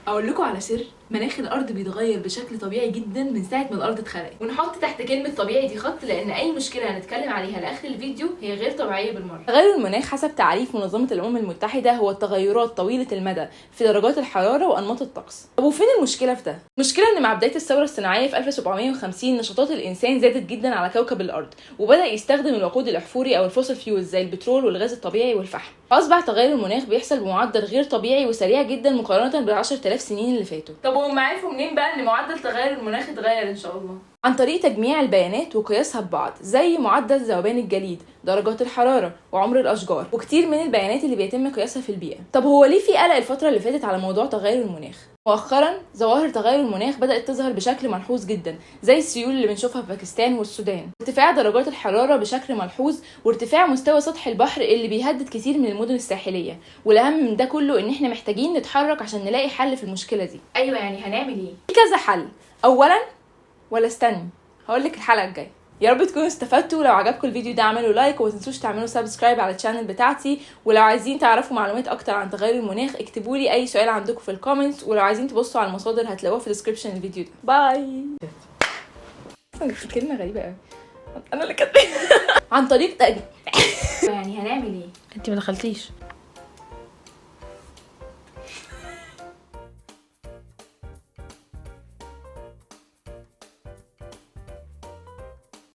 اقول لكم على سر، مناخ الارض بيتغير بشكل طبيعي جدا من ساعه ما الارض اتخلقت، ونحط تحت كلمه طبيعي دي خط لان اي مشكله هنتكلم عليها لاخر الفيديو هي غير طبيعيه بالمره. تغير المناخ حسب تعريف منظمه الامم المتحده هو التغيرات طويله المدى في درجات الحراره وانماط الطقس. طب وفين المشكله في ده؟ المشكله ان مع بدايه الثوره الصناعيه في 1750 نشاطات الانسان زادت جدا على كوكب الارض، وبدا يستخدم الوقود الاحفوري او الفوسل فيولز زي البترول والغاز الطبيعي والفحم. فاصبح تغير المناخ بيحصل بمعدل غير طبيعي وسريع جدا مقارنه ب10,000 سنين اللي فاتوا. طب وهم عرفوا منين بقى ان معدل تغير المناخ اتغير ان شاء الله؟ عن طريق تجميع البيانات وقياسها ببعض، زي معدل ذوبان الجليد، درجات الحراره، وعمر الاشجار، وكتير من البيانات اللي بيتم قياسها في البيئه. طب هو ليه في قلق الفتره اللي فاتت على موضوع تغير المناخ؟ مؤخرا ظواهر تغير المناخ بدات تظهر بشكل ملحوظ جدا، زي السيول اللي بنشوفها في باكستان والسودان، ارتفاع درجات الحراره بشكل ملحوظ، وارتفاع مستوى سطح البحر اللي بيهدد كتير من المدن الساحليه. والاهم من ده كله ان احنا محتاجين نتحرك عشان نلاقي حل في المشكله دي. ايوه، يعني هنعمل ايه؟ في كذا حل. اولا، ولا استني، هقولك الحلقه الجايه. يا رب تكونوا استفدتوا. لو عجبكم الفيديو ده اعملوا لايك، وما تنسوش تعملوا سبسكرايب على الشانل بتاعتي. ولو عايزين تعرفوا معلومات اكتر عن تغير المناخ اكتبوا لي اي سؤال عندكم في الكومنتس، ولو عايزين تبصوا على المصادر هتلاقوها في ديسكريبشن الفيديو ده. باي. كلمه غريبه قوي انا اللي كاتباها. عن طريق يعني هنعمل ايه؟ انت ما دخلتيش.